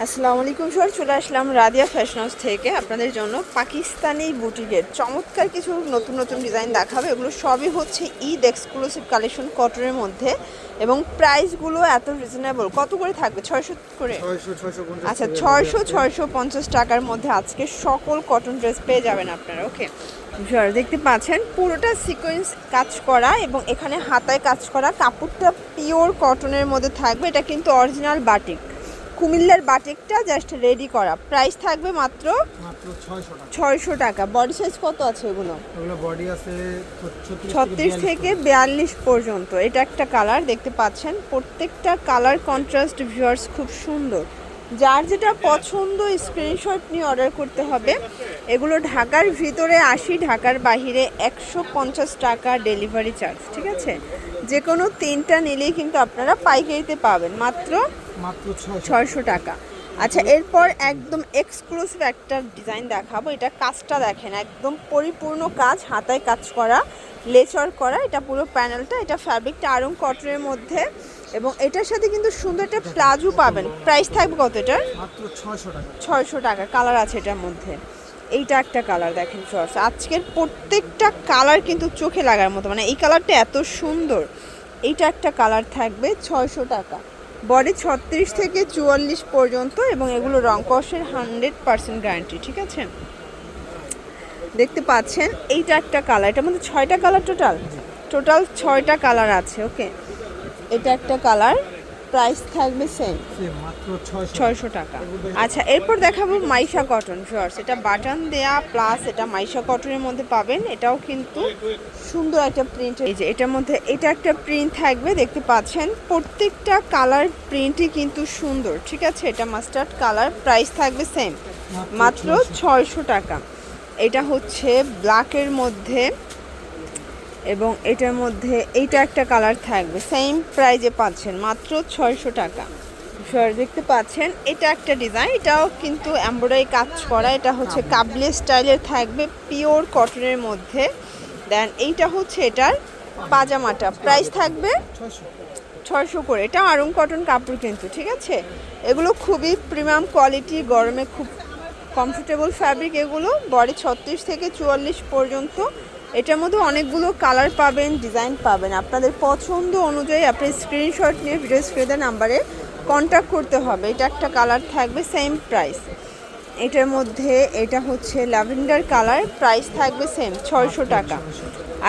আসসালামু আলাইকুম স্যার, চলে আসলাম রাদিয়া ফ্যাশন হাউস থেকে আপনাদের জন্য পাকিস্তানি বুটিকের চমৎকার কিছু নতুন নতুন ডিজাইন দেখাবে। এগুলো সবই হচ্ছে ঈদ এক্সক্লুসিভ কালেকশন কটনের মধ্যে এবং প্রাইসগুলো এত রিজনেবল। কত করে থাকবে? 600 করে। আচ্ছা, 650 টাকার মধ্যে আজকে সকল কটন ড্রেস পেয়ে যাবেন আপনারা। ওকে স্যার, দেখতে পাচ্ছেন পুরোটা সিকোয়েন্স কাজ করা এবং এখানে হাতায় কাজ করা, কাপড়টা পিওর কটনের মধ্যে থাকবে। এটা কিন্তু অরিজিনাল বাটিক, কুমিল্লার বাটিকটা জাস্ট রেডি করা। প্রাইস থাকবে মাত্র 600 টাকা। বডি সাইজ কত আছে এগুলো? বডি আছে 36 থেকে 42 পর্যন্ত। এটা একটা কালার দেখতে পাচ্ছেন, প্রত্যেকটা কালার কন্ট্রাস্ট ভিউয়ার্স খুব সুন্দর। যার যেটা পছন্দ স্ক্রিনশট নিয়ে অর্ডার করতে হবে। এগুলো ঢাকার ভিতরে 80, ঢাকার বাহিরে 150 টাকা ডেলিভারি চার্জ। ঠিক আছে, যে কোনো তিনটা নিলেই কিন্তু আপনারা পাইকারিতে পাবেন মাত্র 600 টাকা। আচ্ছা, এরপর একদম এক্সক্লুসিভ একটা ডিজাইন দেখাবো। এটা কাজটা দেখেন, একদম পরিপূর্ণ কাজ, হাতায় কাজ করা, লেচার করা। এটা পুরো প্যানেলটা, এটা ফ্যাব্রিকটা আরং কটনের মধ্যে এবং এটার সাথে কিন্তু সুন্দর একটা প্লাজো পাবেন। প্রাইস থাকবে কত এটার? মাত্র 600 টাকা। 600 টাকা। কালার আছে এটার মধ্যে, এইটা একটা কালার দেখেন শর্টস। আজকের প্রত্যেকটা কালার কিন্তু চোখে লাগার মতো, মানে এই কালারটা এত সুন্দর। এইটা একটা কালার থাকবে 600 টাকা। বডি 36 থেকে 44 পর্যন্ত এবং এগুলো রং কষের 100% গ্যারান্টি। ঠিক আছে, দেখতে পাচ্ছেন এইটা একটা কালার। এটার মধ্যে 6টা কালার, টোটাল 6টা কালার আছে। ওকে, এটা একটা কালার। প্রাইস থাকবে সেম মাত্র 600 টাকা। আচ্ছা, এরপর দেখাবো মাইশা কটন শর্টস। এটা বাটন দেয়া প্লাস এটা মাইশা কটনের মধ্যে পাবেন। এটাও কিন্তু সুন্দর একটা প্রিন্ট। এই যে এটার মধ্যে এটা একটা প্রিন্ট থাকবে, দেখতে পাচ্ছেন প্রত্যেকটা কালার প্রিন্টই কিন্তু সুন্দর। ঠিক আছে, এটা মাস্টার্ড কালার। প্রাইস থাকবে সেম মাত্র 600 টাকা। এটা হচ্ছে ব্ল্যাকের মধ্যে এবং এটার মধ্যে এইটা একটা কালার থাকবে, সেম প্রাইজে পাচ্ছেন মাত্র 600 টাকা। দেখতে পাচ্ছেন এটা একটা ডিজাইন, এটাও কিন্তু এমব্রয়ডারি কাজ করা। এটা হচ্ছে কাবলি স্টাইলের থাকবে, পিওর কটনের মধ্যে। দেন এইটা হচ্ছে এটার পাজামাটা। প্রাইস থাকবে 600 করে। এটা আরং কটন কাপড় কিন্তু। ঠিক আছে, এগুলো খুবই প্রিমিয়াম কোয়ালিটি, গরমে খুব কমফোর্টেবল ফ্যাব্রিক এগুলো। বডি 36 থেকে 44 পর্যন্ত। এটার মধ্যে অনেকগুলো কালার পাবেন, ডিজাইন পাবেন। আপনাদের পছন্দ অনুযায়ী আপনি স্ক্রিনশট নিয়ে ভিডিও স্ক্রিনের নাম্বারে কন্ট্যাক্ট করতে হবে। এটা একটা কালার থাকবে, সেম প্রাইস। এটার মধ্যে এটা হচ্ছে ল্যাভেন্ডার কালার। প্রাইস থাকবে সেম 600 টাকা।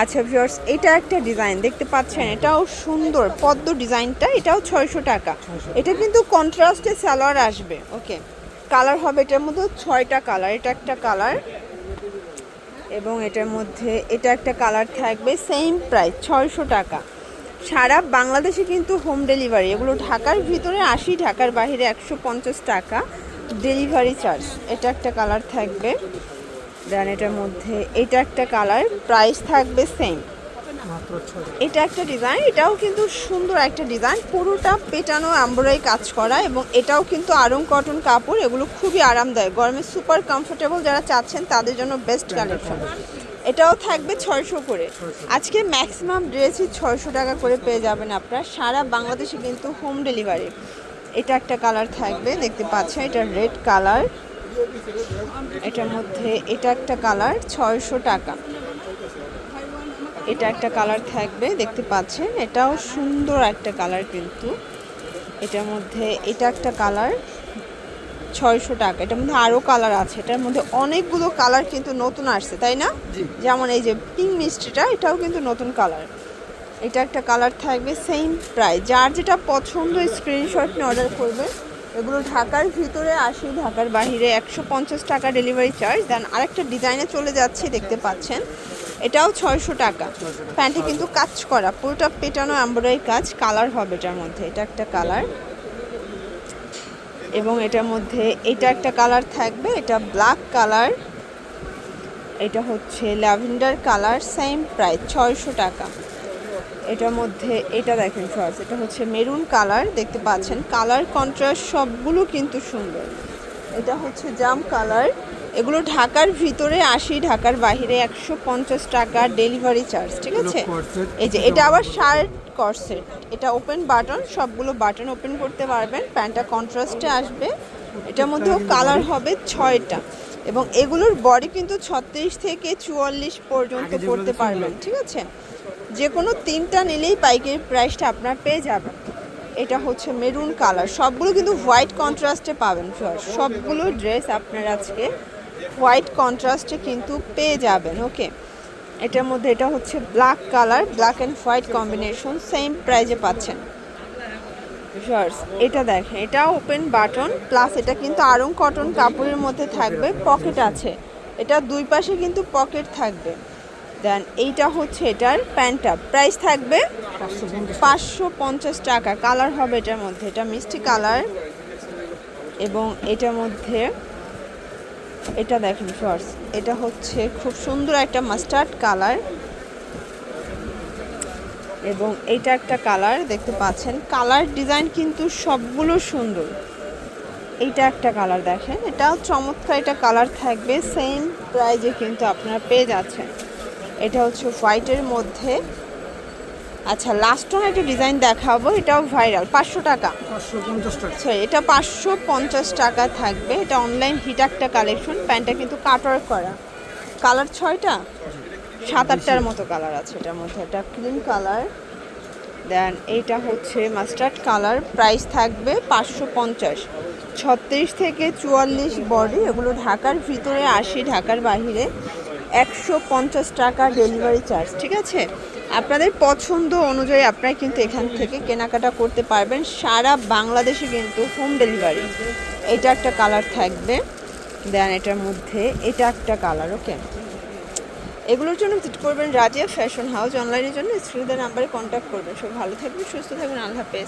আচ্ছা ভিউয়ার্স, এটা একটা ডিজাইন দেখতে পাচ্ছেন, এটাও সুন্দর পদ্ম ডিজাইনটা। এটাও 600 টাকা। এটা কিন্তু কন্ট্রাস্টে সালোয়ার আসবে। ওকে, কালার হবে এটার মধ্যে 6টা কালার। এটা একটা কালার এবং এটার মধ্যে এটা একটা কালার থাকবে, সেম প্রাইস 600 টাকা। সারা বাংলাদেশে কিন্তু হোম ডেলিভারি। এগুলো ঢাকার ভিতরে 80, ঢাকার বাইরে 150 টাকা ডেলিভারি চার্জ। এটা একটা কালার থাকবে। দেন এটার মধ্যে এটা একটা কালার। প্রাইস থাকবে সেম। এটা একটা ডিজাইন, এটাও কিন্তু সুন্দর একটা ডিজাইন, পুরোটা পেটানো এমব্রয়ডারি কাজ করা এবং এটাও কিন্তু আরং কটন কাপড়। এগুলো খুবই আরামদায়ক, গরমে সুপার কমফোর্টেবল। যারা চাচ্ছেন তাদের জন্য বেস্ট কালেকশন। এটাও থাকবে 600 করে। আজকে ম্যাক্সিমাম ড্রেসই 600 টাকা করে পেয়ে যাবেন আপনারা। সারা বাংলাদেশে কিন্তু হোম ডেলিভারি। এটা একটা কালার থাকবে, দেখতে পাচ্ছেন এটা রেড কালার। এটার মধ্যে এটা একটা কালার, 600 টাকা। এটা একটা কালার থাকবে, দেখতে পাচ্ছেন এটাও সুন্দর একটা কালার কিন্তু। এটার মধ্যে এটা একটা কালার, 600 টাকা। এটার মধ্যে আরও কালার আছে। এটার মধ্যে অনেকগুলো কালার কিন্তু নতুন আসছে, তাই না? যেমন এই যে পিঙ্ক মিষ্টিটা, এটাও কিন্তু নতুন কালার। এটা একটা কালার থাকবে, সেম প্রাইস। যার যেটা পছন্দ স্ক্রিনশট নিয়ে অর্ডার করবে। এগুলো ঢাকার ভিতরে 80, ঢাকার বাহিরে 150 টাকা ডেলিভারি চার্জ। দেন আরেকটা ডিজাইনে চলে যাচ্ছে, দেখতে পাচ্ছেন এটাও 600 টাকা। প্যান্টে কিন্তু কাজ করা, পুরোটা পেটানো এমব্রয়ডারি কাজ। কালার হবে এটার মধ্যে, এটা একটা কালার এবং এটার মধ্যে এটা একটা কালার থাকবে, এটা ব্ল্যাক কালার। এটা হচ্ছে ল্যাভেন্ডার কালার, সেম প্রাইস 600 টাকা। এটার মধ্যে এটা দেখেন শর্টস, এটা হচ্ছে মেরুন কালার, দেখতে পাচ্ছেন কালার কন্ট্রাস্ট সবগুলো কিন্তু সুন্দর। এটা হচ্ছে জাম কালার। এগুলো ঢাকার ভিতরে 80, ঢাকার বাইরে 150 টাকা ডেলিভারি চার্জ। ঠিক আছে, এই যে এটা আবার শার্ট কর্সেট। এটা ওপেন বাটন, সবগুলো বাটন ওপেন করতে পারবেন। প্যান্টটা কন্ট্রাস্টে আসবে, এটার মধ্যেও কালার হবে 6টা এবং এগুলোর বডি কিন্তু 36 থেকে 44 পর্যন্ত পড়তে পারবেন, ঠিক আছে? যে কোনো 3টা নিলেই পাইকারি প্রাইসটা আপনার পেয়ে যাবেন। এটা হচ্ছে মেরুন কালার, সবগুলো কিন্তু হোয়াইট কন্ট্রাস্টে পাবেন ভিউয়ার্স। সবগুলো ড্রেস আপনারা আজকে হোয়াইট কন্ট্রাস্টে কিন্তু পেয়ে যাবেন, ওকে? এটার মধ্যে এটা হচ্ছে black colour, black and white combination, same প্রাইজে পাচ্ছেন ভিউয়ার্স। এটা দেখেন, এটা ওপেন বাটন প্লাস এটা কিন্তু আড়ং কটন কাপড়ের মধ্যে থাকবে, পকেট আছে, এটা দুই পাশে কিন্তু পকেট থাকবে। দেন এইটা হচ্ছে এটার প্যান্টটা, প্রাইস থাকবে 550 টাকা। কালার হবে এটার মধ্যে, এটা মিষ্টি কালার এবং এটার মধ্যে এটা দেখেন শর্টস, এটা হচ্ছে খুব সুন্দর একটা মাস্টার্ড কালার এবং এইটা একটা কালার দেখতে পাচ্ছেন। কালার ডিজাইন কিন্তু সবগুলো সুন্দর। এইটা একটা কালার দেখেন, এটাও চমৎকার, এটা কালার থাকবে, সেম প্রাইজে কিন্তু আপনারা পেয়ে যাচ্ছেন। এটা হচ্ছে হোয়াইটের মধ্যে। আচ্ছা, লাস্ট ওয়ান একটা ডিজাইন দেখাবো, এটাও ভাইরাল, 500 টাকা। 550 টাকা। আচ্ছা, এটা 550 টাকা থাকবে। এটা অনলাইন হিট একটা কালেকশন, প্যান্টটা কিন্তু কাটওয়ার্ক করা, কালার 6টা 7-8টার মতো কালার আছে এটার মধ্যে। এটা ক্রিম কালার, দেন এইটা হচ্ছে মাস্টার্ড কালার, প্রাইস থাকবে 550। 36 থেকে 44 বডি, এগুলো ঢাকার ভিতরে 80, ঢাকার বাইরে 150 টাকা ডেলিভারি চার্জ, ঠিক আছে? আপনাদের পছন্দ অনুযায়ী আপনারা কিন্তু এখান থেকে কেনাকাটা করতে পারবেন, সারা বাংলাদেশে কিন্তু হোম ডেলিভারি। এটা একটা কালার থাকবে, দেন এটার মধ্যে এটা একটা কালার, ওকে? এগুলোর জন্য ভিজিট করবেন রাজিয়া ফ্যাশন হাউস। অনলাইনের জন্য স্ক্রিনের নাম্বারে কন্ট্যাক্ট করবেন। সব ভালো থাকবেন, সুস্থ থাকবেন, আল্লাহ হাফেজ।